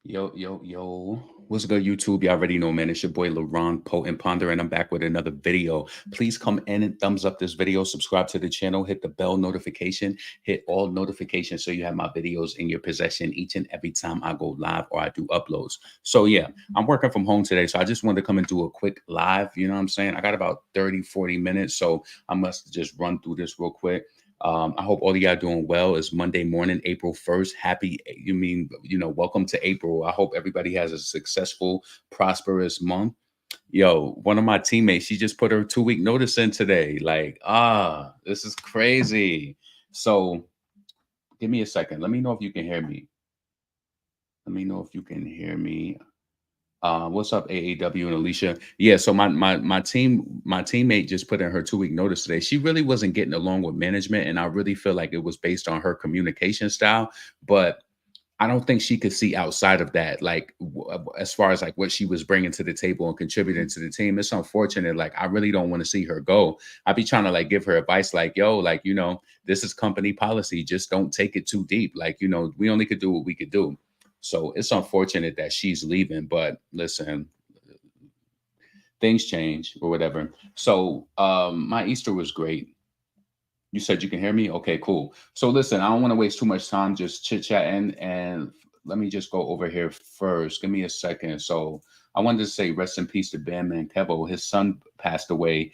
Yo, yo, yo. What's good, YouTube? You already know, man. It's your boy LaRon Potent Ponder, and I'm back with another video. Please come in and thumbs up this video, subscribe to the channel, hit the bell notification, hit all notifications so you have my videos in your possession each and every time I go live or I do uploads. So, yeah, I'm working from home today, so I just wanted to come and do a quick live. You know what I'm saying? I got about 30, 40 minutes, so I must just run through this real quick. I hope all of y'all doing well. It's Monday morning, April 1st. Welcome to April. I hope everybody has a successful, prosperous month. Yo, one of my teammates, she just put her 2 week notice in today. Like, this is crazy. So give me a second. Let me know if you can hear me. Let me know if you can hear me. What's up, AAW and Alicia? Yeah, so my teammate just put in her 2 week notice today. She really wasn't getting along with management, and I really feel like it was based on her communication style. But I don't think she could see outside of that, like as far as like what she was bringing to the table and contributing to the team. It's unfortunate. Like I really don't want to see her go. I'd be trying to like give her advice, like, yo, like this is company policy. Just don't take it too deep. Like we only could do what we could do. So it's unfortunate that she's leaving. But listen, things change or whatever. So my Easter was great. You said you can hear me? Okay, cool. So listen, I don't want to waste too much time just chit-chatting, and let me just go over here first. Give me a second. So I wanted to say rest in peace to Bandman Kevo. His son passed away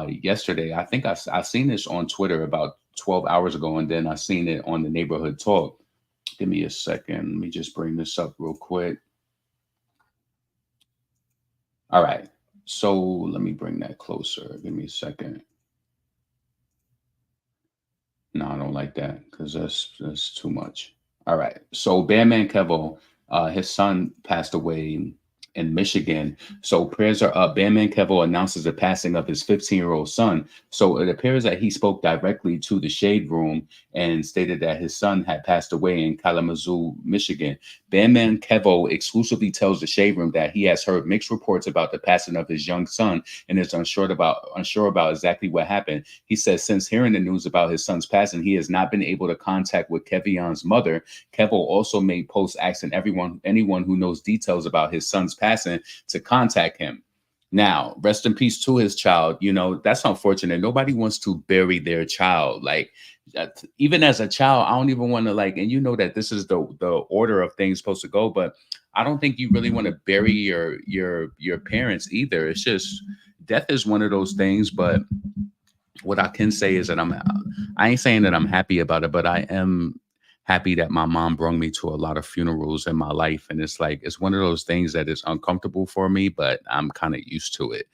yesterday. I think I seen this on Twitter about 12 hours ago, and then I seen it on the Neighborhood Talk. Give me a second. Let me just bring this up real quick. All right. So let me bring that closer. Give me a second. No, I don't like that because that's too much. All right. So Bandman Kevo, his son passed away in Michigan. So prayers are up. Bandman Kevo announces the passing of his 15-year-old son. So it appears that he spoke directly to the Shade Room and stated that his son had passed away in Kalamazoo, Michigan. Bandman Kevo exclusively tells the Shade Room that he has heard mixed reports about the passing of his young son and is unsure about exactly what happened. He says since hearing the news about his son's passing, he has not been able to contact with Kevion's mother. Kevo also made posts asking anyone who knows details about his son's passing to contact him. Now, rest in peace to his child. That's unfortunate. Nobody wants to bury their child. Like, even as a child, I don't even want to like, and that this is the order of things supposed to go, but I don't think you really want to bury your parents either. It's just death is one of those things, but what I can say is that I ain't saying that I'm happy about it, but I am happy that my mom brought me to a lot of funerals in my life. And it's like, it's one of those things that is uncomfortable for me, but I'm kind of used to it.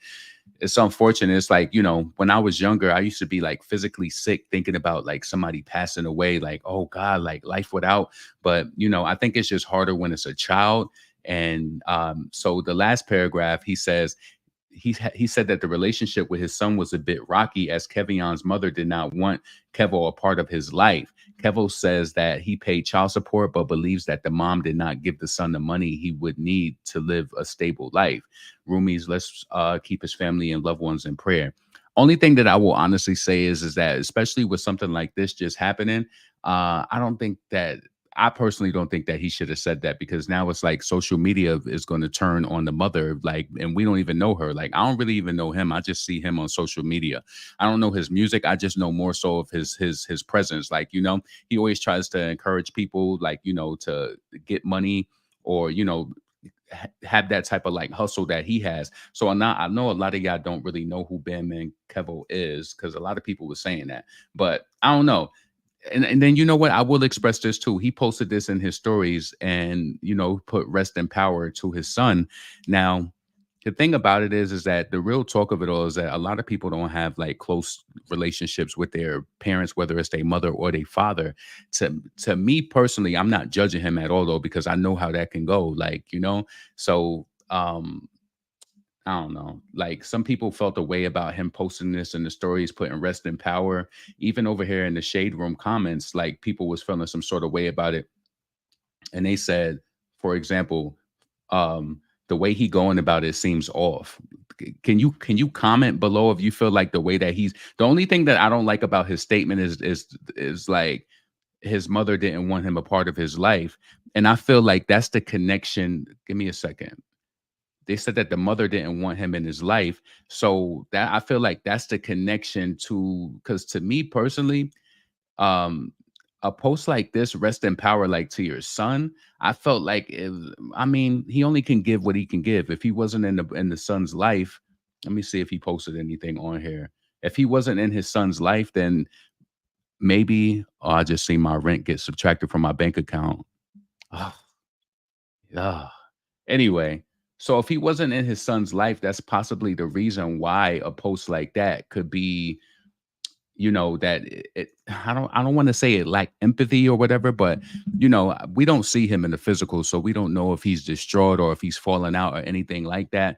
It's unfortunate. It's like, when I was younger, I used to be like physically sick thinking about like somebody passing away, like, oh God, like life without. But, I think it's just harder when it's a child. And so the last paragraph, he says, he said that the relationship with his son was a bit rocky as Kevion's mother did not want Kevo a part of his life. Kevo says that he paid child support, but believes that the mom did not give the son the money he would need to live a stable life. Roomies, let's keep his family and loved ones in prayer. Only thing that I will honestly say is that, especially with something like this just happening, I don't think that I personally don't think that he should have said that because now it's like social media is going to turn on the mother, like, and we don't even know her. Like, I don't really even know him. I just see him on social media. I don't know his music. I just know more so of his presence. Like, he always tries to encourage people, like, to get money or have that type of like hustle that he has. So I know a lot of y'all don't really know who Bandman Kevo is because a lot of people were saying that, but I don't know. And then what? I will express this too. He posted this in his stories and put rest in power to his son. Now, the thing about it is that the real talk of it all is that a lot of people don't have like close relationships with their parents, whether it's their mother or their father. To me personally, I'm not judging him at all though, because I know how that can go. Like, so I don't know. Like some people felt a way about him posting this in the stories, putting rest in power. Even over here in the shade room comments, like people was feeling some sort of way about it. And they said, for example, the way he going about it seems off. Can you comment below if you feel like the way that he's the only thing that I don't like about his statement is like his mother didn't want him a part of his life. And I feel like that's the connection. Give me a second. They said that the mother didn't want him in his life. So that I feel like that's the connection to, because to me personally, um a post like this, rest in power, like to your son, I felt like I mean, he only can give what he can give. If he wasn't in the son's life, let me see if he posted anything on here. If he wasn't in his son's life, then maybe, oh, I just seen my rent get subtracted from my bank account. Ah, yeah. Anyway, so if he wasn't in his son's life, that's possibly the reason why a post like that could be, that I don't want to say it like empathy or whatever, but we don't see him in the physical, so we don't know if he's distraught or if he's fallen out or anything like that.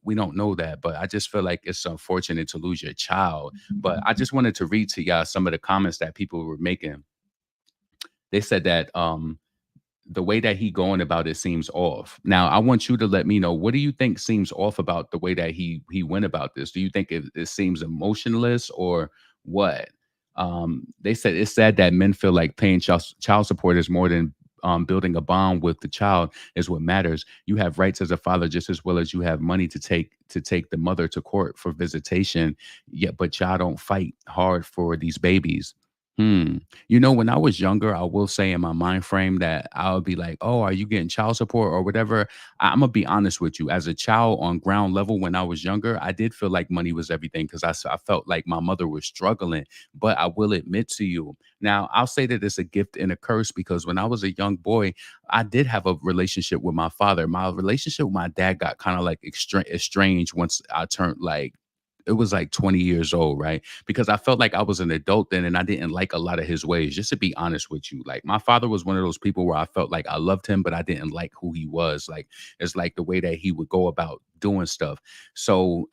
We don't know that, but I just feel like it's unfortunate to lose your child. But I just wanted to read to y'all some of the comments that people were making. They said that the way that he going about it seems off. Now, I want you to let me know, what do you think seems off about the way that he went about this? Do you think it seems emotionless or what? They said it's sad that men feel like paying child support is more than building a bond with the child is what matters. You have rights as a father just as well as you have money to take the mother to court for visitation. Yet, but y'all don't fight hard for these babies. Hmm. When I was younger, I will say in my mind frame that I would be like, "Oh, are you getting child support or whatever?" I'm gonna be honest with you. As a child on ground level, when I was younger, I did feel like money was everything because I felt like my mother was struggling. But I will admit to you, now I'll say that it's a gift and a curse because when I was a young boy, I did have a relationship with my father. My relationship with my dad got kind of like estranged once I turned like it was like 20 years old, right? Because I felt like I was an adult then and I didn't like a lot of his ways, just to be honest with you. Like my father was one of those people where I felt like I loved him, but I didn't like who he was. Like it's like the way that he would go about doing stuff. So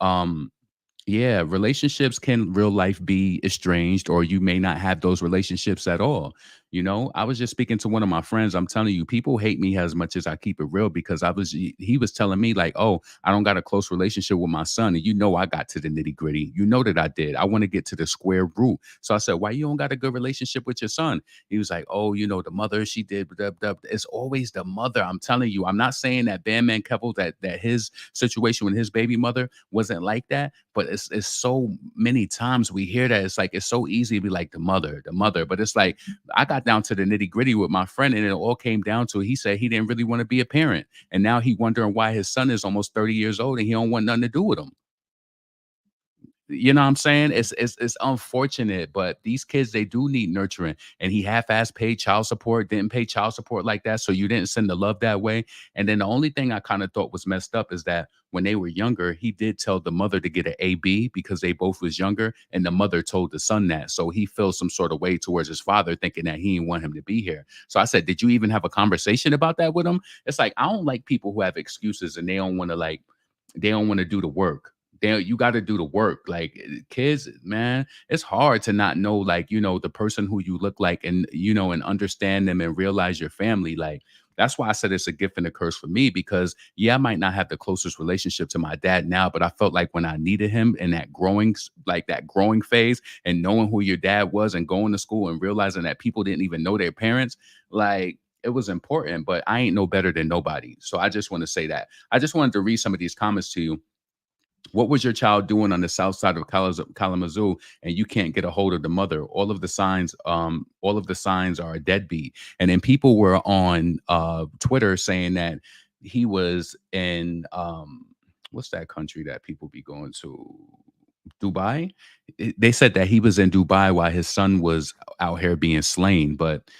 yeah, relationships can real life be estranged, or you may not have those relationships at all. I was just speaking to one of my friends. I'm telling you, people hate me as much as I keep it real because he was telling me, like, oh, I don't got a close relationship with my son. And I got to the nitty gritty. You know that I did. I want to get to the square root. So I said, why you don't got a good relationship with your son? He was like, oh, the mother, she did. Blah, blah, blah. It's always the mother. I'm telling you, I'm not saying that Bandman Kevo, that his situation with his baby mother wasn't like that, but it's so many times we hear that it's like it's so easy to be like the mother. But it's like I got down to the nitty gritty with my friend, and it all came down to he said he didn't really want to be a parent, and now he wondering why his son is almost 30 years old and he don't want nothing to do with him. You know what I'm saying? It's unfortunate, but these kids, they do need nurturing. And he half-ass paid child support, didn't pay child support like that. So you didn't send the love that way. And then the only thing I kind of thought was messed up is that when they were younger, he did tell the mother to get an AB because they both was younger, and the mother told the son that. So he feels some sort of way towards his father, thinking that he didn't want him to be here. So I said, did you even have a conversation about that with him? It's like I don't like people who have excuses and they don't want to do the work. You got to do the work. Like kids, man, it's hard to not know, like, the person who you look like and, and understand them and realize your family. Like, that's why I said it's a gift and a curse for me because, yeah, I might not have the closest relationship to my dad now, but I felt like when I needed him in that growing phase and knowing who your dad was and going to school and realizing that people didn't even know their parents, like, it was important, but I ain't no better than nobody. So I just want to say that. I just wanted to read some of these comments to you. What was your child doing on the south side of Kalamazoo and you can't get a hold of the mother? All of the signs are a deadbeat. And then people were on Twitter saying that he was in what's that country that people be going to? Dubai. They said that he was in Dubai while his son was out here being slain. But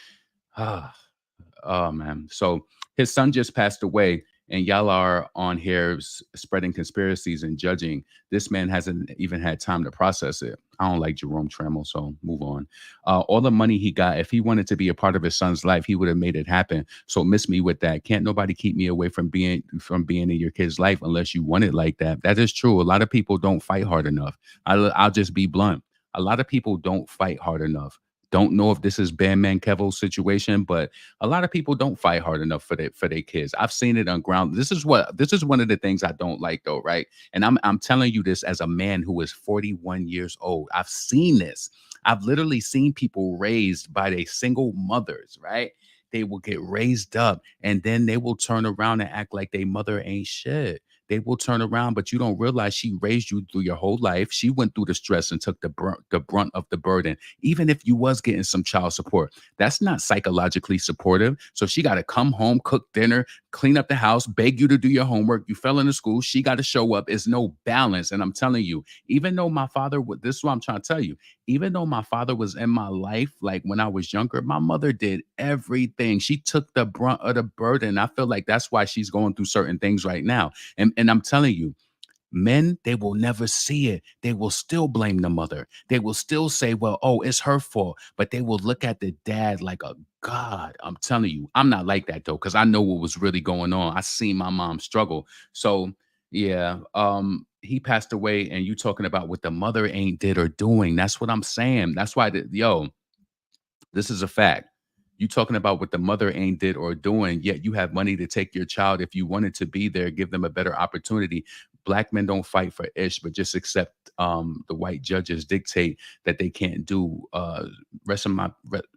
oh man. So his son just passed away, and y'all are on here spreading conspiracies and judging. This man hasn't even had time to process it. I don't like Jerome Trammell, so move on. All the money he got, if he wanted to be a part of his son's life, he would have made it happen. So miss me with that. Can't nobody keep me away from being in your kid's life unless you want it like that. That is true. A lot of people don't fight hard enough. I'll just be blunt. A lot of people don't fight hard enough. Don't know if this is Bandman Kevo's situation, but a lot of people don't fight hard enough for their kids. I've seen it on ground. This is one of the things I don't like though, right? And I'm telling you this as a man who is 41 years old. I've seen this. I've literally seen people raised by their single mothers, right? They will get raised up and then they will turn around and act like their mother ain't shit. They will turn around, but you don't realize she raised you through your whole life. She went through the stress and took the brunt of the burden. Even if you was getting some child support, that's not psychologically supportive. So she got to come home, cook dinner, clean up the house, beg you to do your homework. You fell into school. She got to show up. It's no balance. And I'm telling you, even though my father, this is what I'm trying to tell you, even though my father was in my life, like when I was younger, my mother did everything. She took the brunt of the burden. I feel like that's why she's going through certain things right now. And I'm telling you, men, they will never see it. They will still blame the mother. They will still say, well, oh, it's her fault. But they will look at the dad like a god. I'm telling you, I'm not like that though, because I know what was really going on. I seen my mom struggle. So yeah, he passed away, and you talking about what the mother ain't did or doing. That's what I'm saying. That's why yo, this is a fact. You talking about what the mother ain't did or doing, yet you have money to take your child if you wanted to be there, give them a better opportunity. Black men don't fight for ish, but just accept the white judges dictate that they can't do.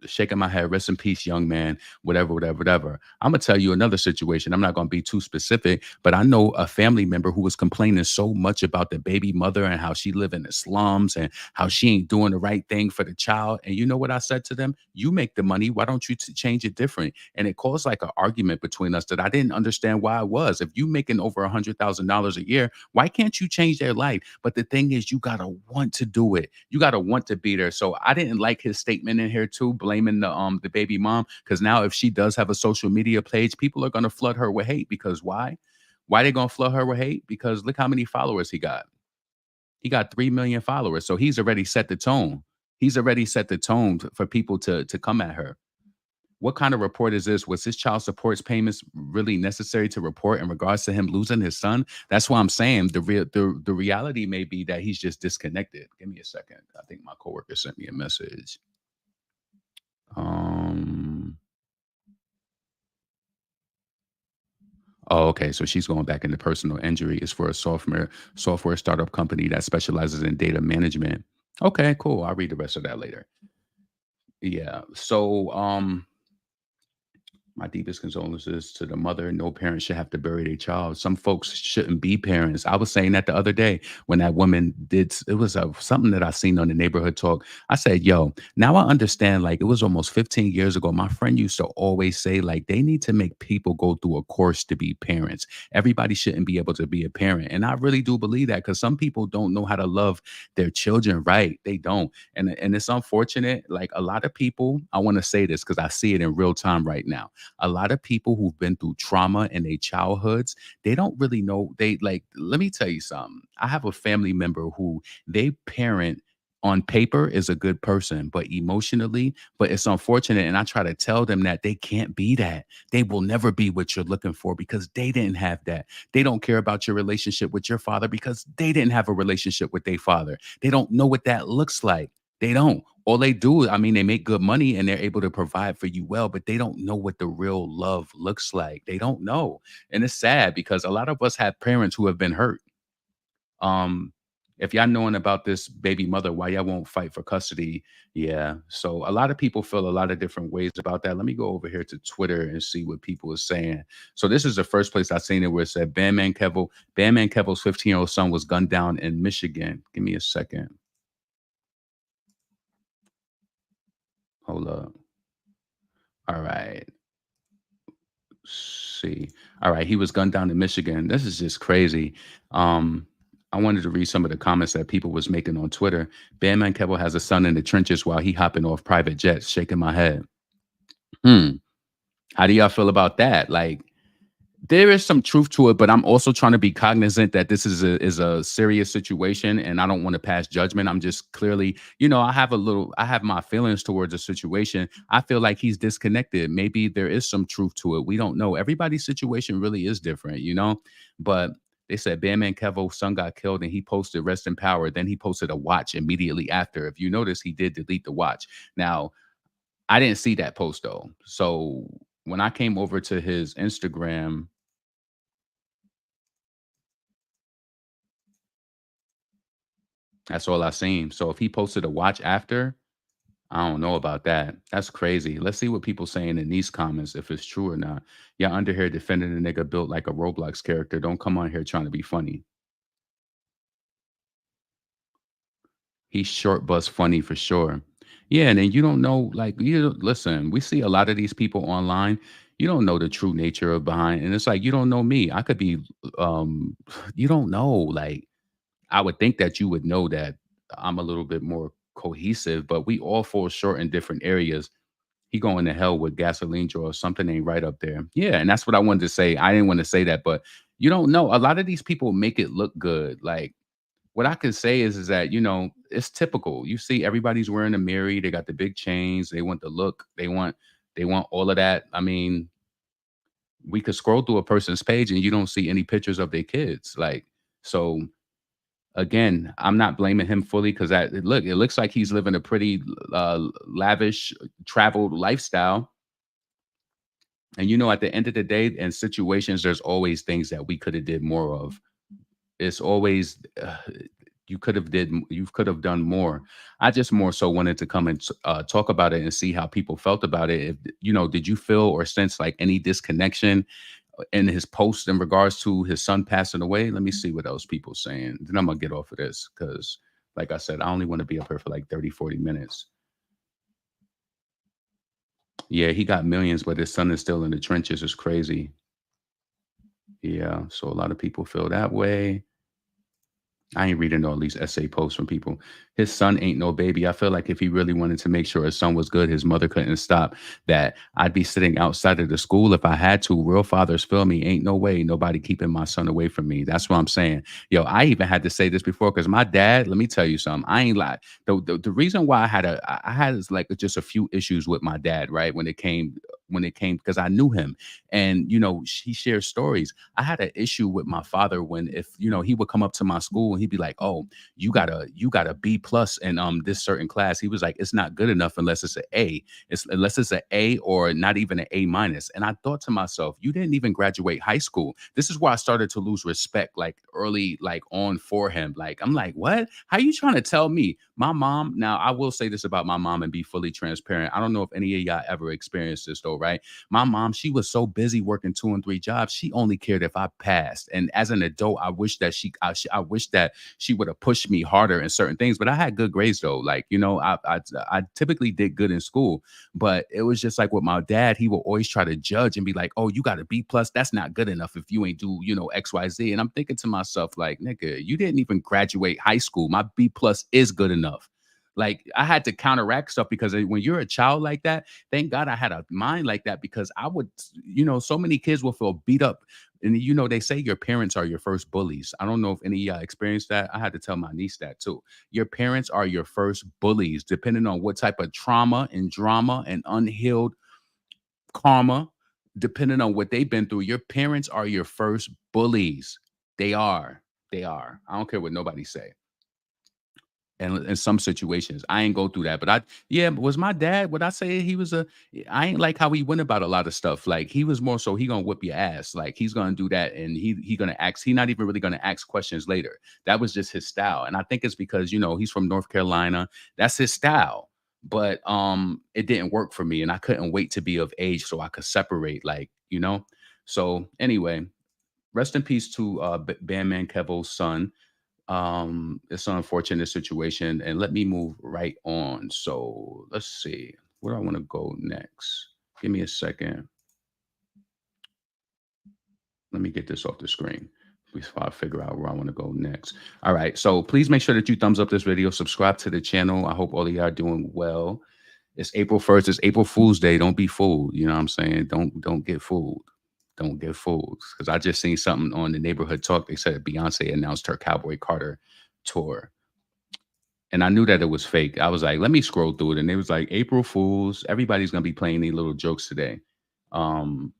Shaking my head, rest in peace, young man, whatever, whatever, whatever. I'm gonna tell you another situation. I'm not gonna be too specific, but I know a family member who was complaining so much about the baby mother and how she live in the slums and how she ain't doing the right thing for the child. And you know what I said to them? You make the money. Why don't you change it different? And it caused like an argument between us that I didn't understand why it was. If you making over $100,000 a year, why can't you change their life? But the thing is, you gotta want to do it. You gotta want to be there. So I didn't like his statement in here too, blaming the baby mom. Because now if she does have a social media page, people are gonna flood her with hate. Because why? Why they gonna flood her with hate? Because look how many followers he got. He got 3 million followers. So he's already set the tone. He's already set the tone for people to come at her. What kind of report is this? Was his child support payments really necessary to report in regards to him losing his son? That's why I'm saying the reality may be that he's just disconnected. Give me a second. I think my coworker sent me a message. Um. Oh, okay. So she's going back into personal injury. It's for a software startup company that specializes in data management. Okay, cool. I'll read the rest of that later. Yeah. So my deepest condolences to the mother. No parent should have to bury their child. Some folks shouldn't be parents. I was saying that the other day when that woman did. It was something that I seen on the neighborhood talk. I said, "Yo, now I understand." Like it was almost 15 years ago. My friend used to always say, like they need to make people go through a course to be parents. Everybody shouldn't be able to be a parent, and I really do believe that because some people don't know how to love their children right. They don't, and it's unfortunate. Like a lot of people, I want to say this because I see it in real time right now. A lot of people who've been through trauma in their childhoods, they don't really know. They like, let me tell you something. I have a family member who they parent on paper is a good person, but emotionally, but it's unfortunate. And I try to tell them that they can't be that. They will never be what you're looking for because they didn't have that. They don't care about your relationship with your father because they didn't have a relationship with their father. They don't know what that looks like. They don't. All they do, I mean, they make good money and they're able to provide for you well, but they don't know what the real love looks like. They don't know. And it's sad because a lot of us have parents who have been hurt. Um, if y'all knowing about this baby mother, why y'all won't fight for custody? Yeah. So a lot of people feel a lot of different ways about that. Let me go over here to Twitter and see what people are saying. So this is the first place I seen it where it said Bandman Kevo's 15-year-old son was gunned down in Michigan. Give me a second. Hold up. All right. See. All right, he was gunned down in Michigan. This is just crazy. Um, I wanted to read some of the comments that people was making on Twitter. Bandman Kevo has a son in the trenches while he hopping off private jets, shaking my head. Hmm. How do y'all feel about that? Like, there is some truth to it, but I'm also trying to be cognizant that this is a serious situation, and I don't want to pass judgment. I'm just clearly, I have my feelings towards the situation. I feel like he's disconnected. Maybe there is some truth to it. We don't know. Everybody's situation really is different, But they said Bandman Kevo's son got killed, and he posted "Rest in Power." Then he posted a watch immediately after. If you notice, he did delete the watch. Now, I didn't see that post though. So when I came over to his Instagram. That's all I seen. So if he posted a watch after, I don't know about that. That's crazy. Let's see what people saying in these comments if it's true or not. Yeah, under here defending a nigga built like a Roblox character. Don't come on here trying to be funny. He's short bus funny for sure. Yeah, and then you don't know, like, listen, we see a lot of these people online. You don't know the true nature of behind, and it's like you don't know me. I could be, you don't know. Like, I would think that you would know that I'm a little bit more cohesive, but we all fall short in different areas. He going to hell with gasoline drawer. Something ain't right up there. Yeah, and that's what I wanted to say. I didn't want to say that, but you don't know. A lot of these people make it look good. Like what I can say is that, it's typical. You see everybody's wearing a Mary, they got the big chains, they want the look, they want all of that. I mean, we could scroll through a person's page and you don't see any pictures of their kids. Like, so again, I'm not blaming him fully because it looks like he's living a pretty lavish traveled lifestyle. And at the end of the day, in situations, there's always things that we could have did more of. It's always you could have done more. I just more so wanted to come and talk about it and see how people felt about it. If, did you feel or sense like any disconnection in his post in regards to his son passing away? Let me see what else people saying. Then I'm gonna get off of this because, like I said, I only want to be up here for like 30, 40 minutes. Yeah, he got millions, but his son is still in the trenches. It's crazy. Yeah, so a lot of people feel that way. I ain't reading all these essay posts from people. His son ain't no baby. I feel like if he really wanted to make sure his son was good, his mother couldn't stop that. I'd be sitting outside of the school if I had to. Real fathers feel me. Ain't no way nobody keeping my son away from me. That's what I'm saying. Yo, I even had to say this before because my dad, let me tell you something. I ain't lie. The reason why I had is like just a few issues with my dad, right? When it came because I knew him and he shares stories. I had an issue with my father when if he would come up to my school and he'd be like, "Oh, you got a B plus in this certain class." He was like, "It's not good enough unless it's an A. It's unless it's an A or not even an A minus." And I thought to myself, "You didn't even graduate high school." This is why I started to lose respect like early, like on for him. Like I'm like, "What? How you trying to tell me?" My mom. Now I will say this about my mom and be fully transparent. I don't know if any of y'all ever experienced this though, right? My mom, she was so busy working 2 and 3 jobs, she only cared if I passed. And as an adult, I wish that she would have pushed me harder in certain things. But I had good grades though. Like I typically did good in school, but it was just like with my dad, he will always try to judge and be like, "Oh, you got a B plus. That's not good enough if you ain't do X Y Z." And I'm thinking to myself like, "Nigga, you didn't even graduate high school. My B plus is good enough." Like I had to counteract stuff because when you're a child like that, thank God I had a mind like that because I would, so many kids will feel beat up. And they say your parents are your first bullies. I don't know if any of y'all experienced that. I had to tell my niece that too. Your parents are your first bullies, depending on what type of trauma and drama and unhealed karma, depending on what they've been through. Your parents are your first bullies. They are. They are. I don't care what nobody say. And in some situations, I ain't go through that, but yeah, was my dad, would I say he was I ain't like how he went about a lot of stuff. Like he was more so he gonna whip your ass. Like he's gonna do that and he gonna ask, he not even really gonna ask questions later. That was just his style. And I think it's because, he's from North Carolina. That's his style. But it didn't work for me and I couldn't wait to be of age so I could separate, like. So anyway, rest in peace to Bandman Kevo's son. It's an unfortunate situation, and let me move right on. So let's see where I want to go next. Give me a second. Let me get this off the screen before I figure out where I want to go next. All right, so please make sure that you thumbs up this video, subscribe to the channel. I hope all of y'all are doing well. It's April 1st. It's April Fool's Day. Don't be fooled. You know what I'm saying? Don't get fooled. Don't get fooled. Because I just seen something on the neighborhood talk. They said Beyonce announced her Cowboy Carter tour. And I knew that it was fake. I was like, let me scroll through it. And it was like April Fools. Everybody's gonna be playing these little jokes today. Um,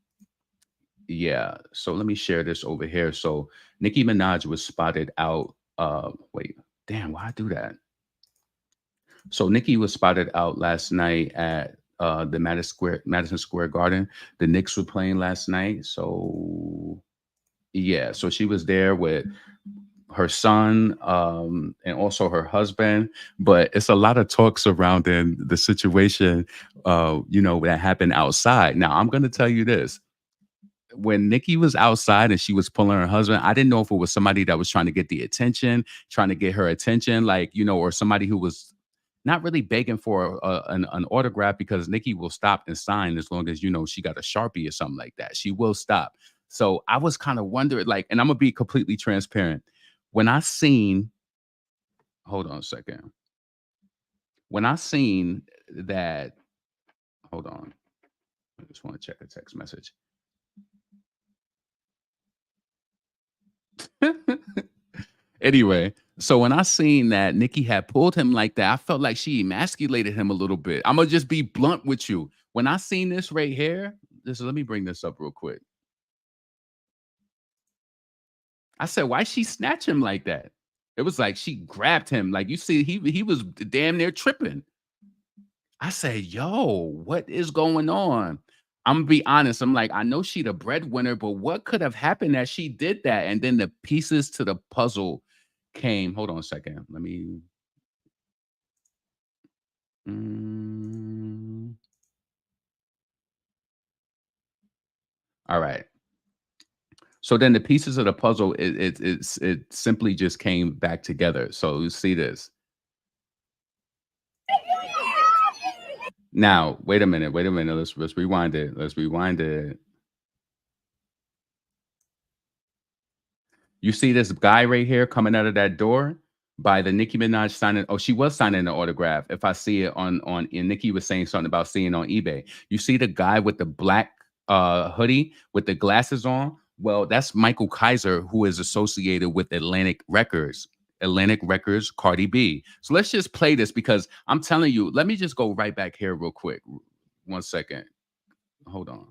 yeah. So let me share this over here. So Nicki Minaj was spotted out. Wait, damn, why I do that? So Nicki was spotted out last night at the Madison Square Garden. The Knicks were playing last night. So yeah, so she was there with her son, and also her husband. But it's a lot of talk surrounding the situation, that happened outside. Now, I'm going to tell you this. When Nikki was outside and she was pulling her husband, I didn't know if it was somebody that was trying to get the attention, trying to get her attention, like, or somebody who was not really begging for an autograph, because Nikki will stop and sign as long as, she got a Sharpie or something like that. She will stop. So I was kind of wondering, like, and I'm going to be completely transparent. When I seen, hold on a second. When I seen that, hold on. I just want to check a text message. Anyway, so when I seen that Nikki had pulled him like that, I felt like she emasculated him a little bit. I'm gonna just be blunt with you. When I seen this right here, let me bring this up real quick. I said, why she snatch him like that? It was like she grabbed him. Like, you see, he was damn near tripping. I said, yo, what is going on? I'm gonna be honest. I'm like, I know she the breadwinner, but what could have happened that she did that? And then the pieces to the puzzle came. Hold on a second. Let me. Mm, all right. So then the pieces of the puzzle, it simply just came back together. So you see this. Now, wait a minute. Wait a minute. Let's rewind it. Let's rewind it. You see this guy right here coming out of that door by the Nicki Minaj signing. Oh, she was signing an autograph. If I see it and Nicki was saying something about seeing on eBay. You see the guy with the black hoodie with the glasses on. Well, that's Michael Kaiser, who is associated with Atlantic Records. Atlantic Records, Cardi B. So let's just play this, because I'm telling you. Let me just go right back here real quick. 1 second. Hold on.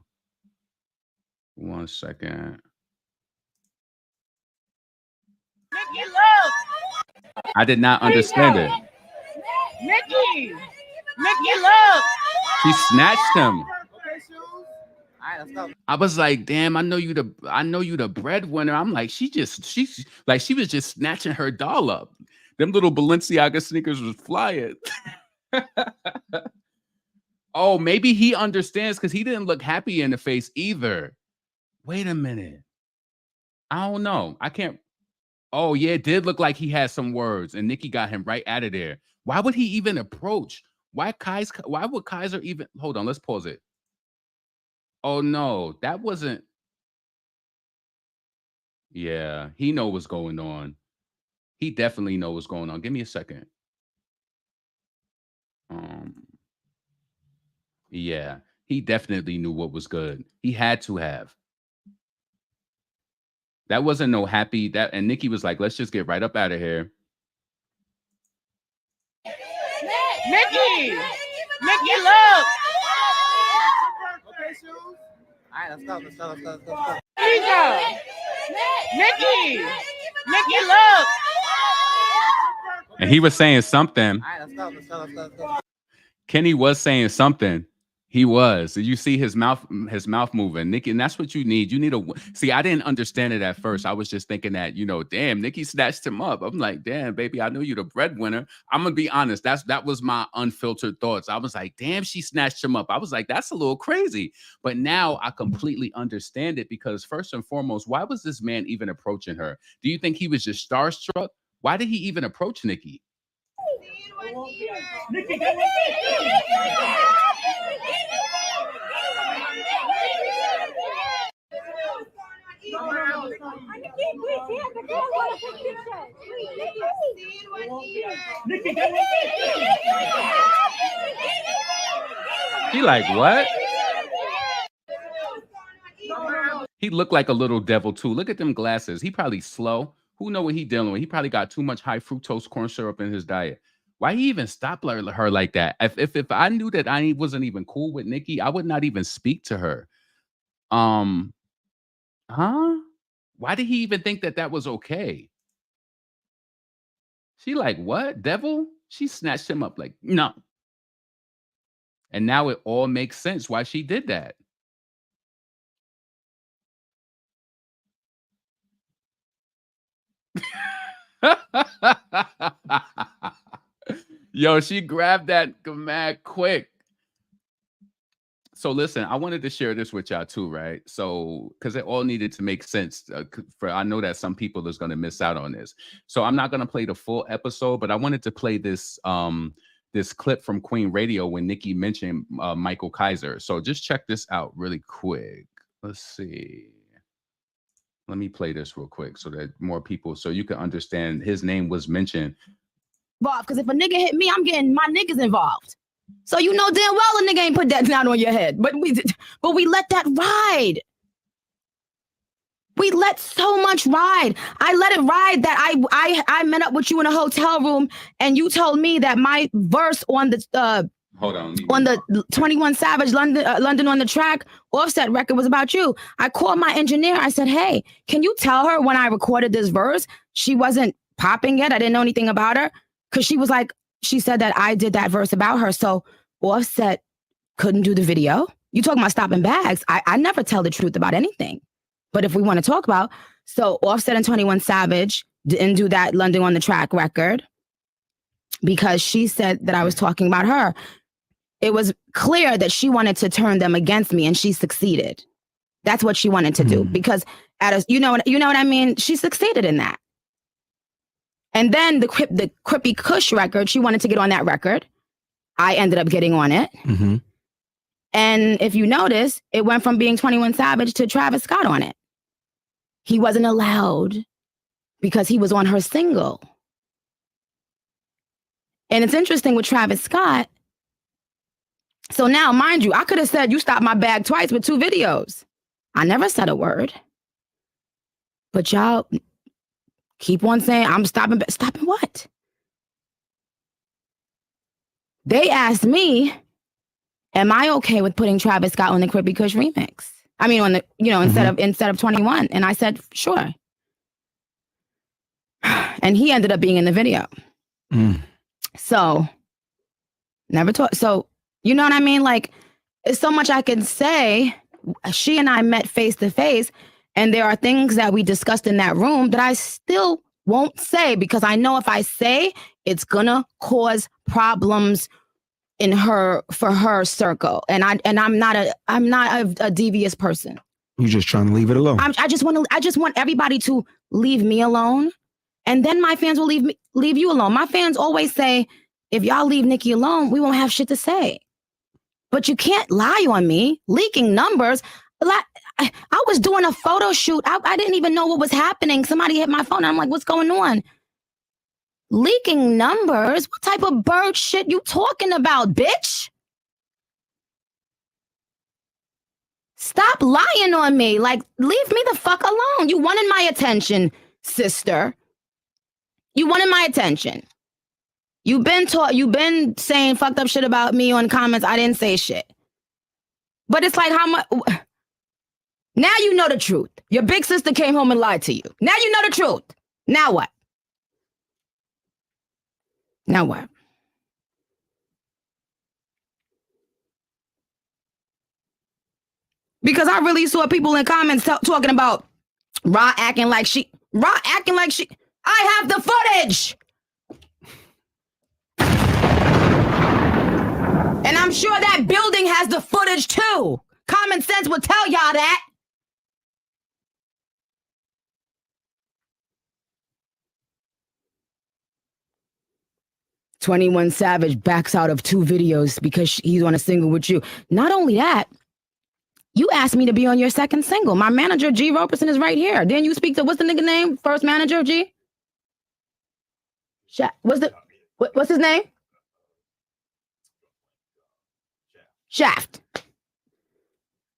1 second. I did not understand it. Nicki, look. She snatched him. I was like, damn, I know you the breadwinner. I'm like, she's like, she was just snatching her doll up. Them little Balenciaga sneakers was flying. Oh, maybe he understands, because he didn't look happy in the face either. Wait a minute. I don't know. I can't. Oh, yeah, it did look like he had some words, and Nikki got him right out of there. Why would he even approach? Why would Kaiser even hold on? Let's pause it. Oh no, that wasn't. Yeah, he know what's going on. He definitely know what's going on. Give me a second. Um, yeah, he definitely knew what was good. He had to have. That wasn't no happy that, and Nikki was like, let's just get right up out of here. Nicki, look. Okay, shoes. All right, let's go. Nicki, look. And he was saying something. All right, let's go. Kenny was saying something. He was. You see his mouth moving, Nikki, and that's what you need. You need see. I didn't understand it at first. I was just thinking that, damn, Nikki snatched him up. I'm like, damn, baby, I know you the breadwinner. I'm gonna be honest. That was my unfiltered thoughts. I was like, damn, she snatched him up. I was like, that's a little crazy. But now I completely understand it, because first and foremost, why was this man even approaching her? Do you think he was just starstruck? Why did he even approach Nikki? He like, what? He looked like a little devil too. Look at them glasses. He probably slow. Who know what he dealing with? He probably got too much high fructose corn syrup in his diet. Why he even stop her like that? If I knew that I wasn't even cool with Nikki, I would not even speak to her. Um, huh? Why did he even think that that was okay? She like, what? Devil? She snatched him up like, no. And now it all makes sense why she did that. Yo, she grabbed that mad quick. So listen, I wanted to share this with y'all too, right? So because it all needed to make sense. For I know that some people is going to miss out on this. So I'm not going to play the full episode, but I wanted to play this this clip from Queen Radio when Nicki mentioned Michael Kaiser. So just check this out really quick. Let's see. Let me play this real quick so that more people, so you can understand his name was mentioned. Because if a nigga hit me, I'm getting my niggas involved. So you know damn well a nigga ain't put that down on your head. But we let that ride. We let so much ride. I let it ride that I met up with you in a hotel room and you told me that my verse on the Hold on the 21 Savage London on the Track Offset record was about you. I called my engineer. I said, hey, can you tell her when I recorded this verse, she wasn't popping yet. I didn't know anything about her. Because she was like, she said that I did that verse about her. So Offset couldn't do the video. You talking about stopping bags. I never tell the truth about anything. But if we want to talk about, so Offset and 21 Savage didn't do that London on the Track record because she said that I was talking about her. It was clear that she wanted to turn them against me and she succeeded. That's what she wanted to do because you know what I mean? She succeeded in that. And then the Crippy Kush record, she wanted to get on that record. I ended up getting on it. Mm-hmm. And if you notice, it went from being 21 Savage to Travis Scott on it. He wasn't allowed because he was on her single. And it's interesting with Travis Scott. So now, mind you, I could have said you stopped my bag twice with 2 videos. I never said a word. But y'all keep on saying, I'm stopping. Stopping what? They asked me, am I okay with putting Travis Scott on the Crippy Kush remix? I mean, on the, instead of 21. And I said, sure. And he ended up being in the video. So, never talk. So, you know what I mean? Like, there's so much I can say. She and I met face to face, and there are things that we discussed in that room that I still won't say because I know if I say, it's gonna cause problems for her circle. And I'm not a devious person. You're just trying to leave it alone. I just want everybody to leave me alone, and then my fans will leave you alone. My fans always say, if y'all leave Nicki alone, we won't have shit to say. But you can't lie on me, leaking numbers. I was doing a photo shoot. I didn't even know what was happening. Somebody hit my phone and I'm like, what's going on? Leaking numbers? What type of bird shit you talking about, bitch? Stop lying on me. Like, leave me the fuck alone. You wanted my attention, sister. You wanted my attention. You've been saying fucked up shit about me on comments. I didn't say shit. But it's like, how much? Now you know the truth. Your big sister came home and lied to you. Now you know the truth. Now what? Now what? Because I really saw people in comments talking about Ra acting like she. I have the footage. And I'm sure that building has the footage too. Common sense will tell y'all that. "21 Savage backs out of 2 videos because he's on a single with you." Not only that, you asked me to be on your second single. My manager, G. Roberson, is right here. Didn't you speak to, what's the nigga name? First manager, G? What's his name? Shaft.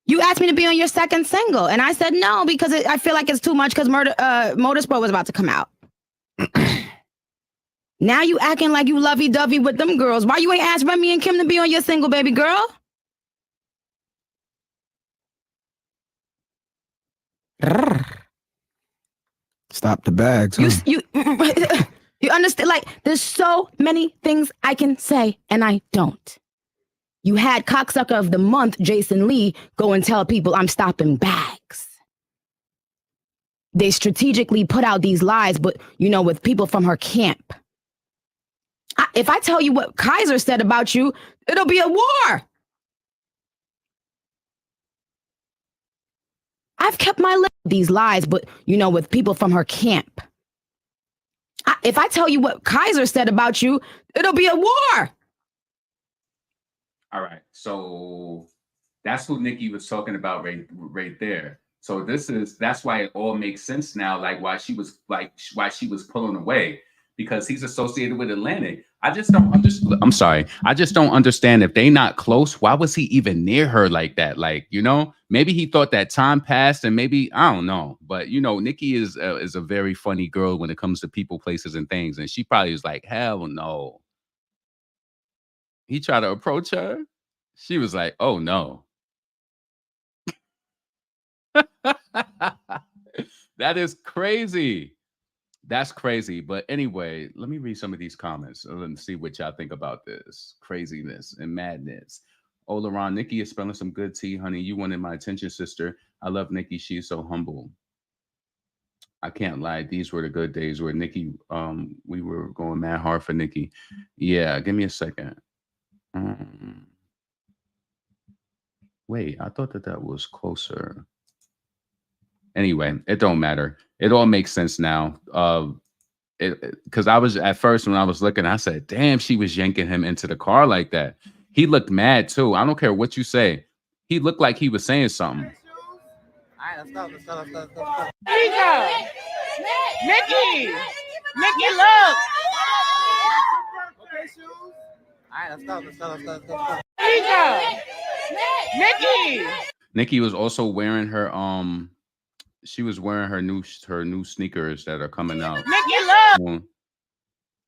You asked me to be on your second single, and I said no because I feel like it's too much because Motorsport was about to come out. Now you acting like you lovey-dovey with them girls. Why you ain't asked Remy and Kim to be on your single, baby girl? Stop the bags. Huh? You understand? Like, there's so many things I can say, and I don't. You had cocksucker of the month, Jason Lee, go and tell people I'm stopping bags. They strategically put out these lies, but, with people from her camp. If I tell you what Kaiser said about you, it'll be a war. I've kept my lip these lies, but with people from her camp. If I tell you what Kaiser said about you, it'll be a war. All right. So that's who Nicki was talking about right there. So that's why it all makes sense now, like why she was pulling away, because he's associated with Atlantic. I just don't understand. I'm sorry. I just don't understand, if they not close, why was he even near her like that? Like, maybe he thought that time passed, and maybe, I don't know. But Nicki is a very funny girl when it comes to people, places, and things. And she probably was like, hell no. He tried to approach her. She was like, oh no. That is crazy. That's crazy. But anyway, let me read some of these comments and see what y'all think about this craziness and madness. Oh, LaRon, Nicki is spelling some good tea, honey. You wanted my attention, sister. I love Nicki. She's so humble. I can't lie. These were the good days where Nicki, we were going mad hard for Nicki. Yeah, give me a second. Wait, I thought that was closer. Anyway, it don't matter. It all makes sense now. Because I was at first, when I was looking, I said, damn, she was yanking him into the car like that. He looked mad too. I don't care what you say. He looked like he was saying something. All right, let's go. Nicki, look. Okay, shoes. All right, let's go. Nicki was also wearing her she was wearing her new sneakers that are coming out. Nicki, look.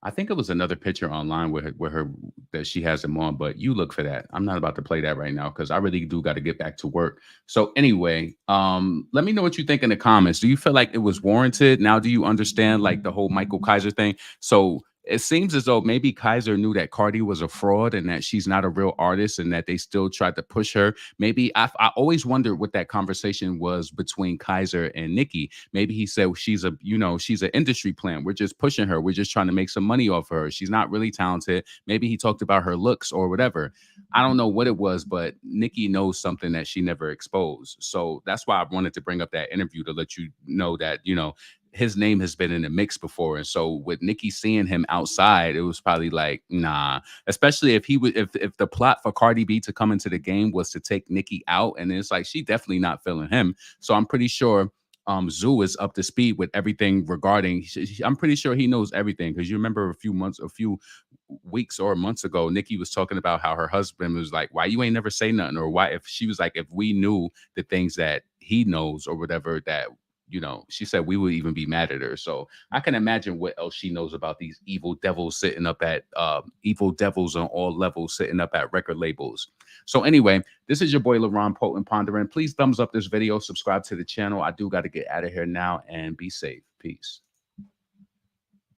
I think it was another picture online with her that she has them on, but you look for that. I'm not about to play that right now because I really do got to get back to work. So anyway, let me know what you think in the comments. Do you feel like it was warranted? Now, do you understand like the whole Michael Kaiser thing? So it seems as though maybe Kaiser knew that Cardi was a fraud and that she's not a real artist, and that they still tried to push her. Maybe I always wondered what that conversation was between Kaiser and Nicki. Maybe he said she's an industry plant. We're just pushing her. We're just trying to make some money off her. She's not really talented. Maybe he talked about her looks or whatever. I don't know what it was, but Nicki knows something that she never exposed. So that's why I wanted to bring up that interview, to let you know that, his name has been in the mix before. And so with Nicki seeing him outside, it was probably like, nah, especially if if the plot for Cardi B to come into the game was to take Nicki out. And it's like, she definitely not feeling him. So I'm pretty sure Zoo is up to speed with everything regarding, I'm pretty sure he knows everything. Because you remember a few weeks or months ago, Nicki was talking about how her husband was like, why you ain't never say nothing? Or why, if she was like, if we knew the things that he knows or whatever, that she said we would even be mad at her. So I can imagine what else she knows about these evil devils sitting up at evil devils on all levels sitting up at record labels. So anyway, this is your boy LaRon Potent Pondering. Please thumbs up this video, subscribe to the channel. I do got to get out of here now, and be safe. Peace.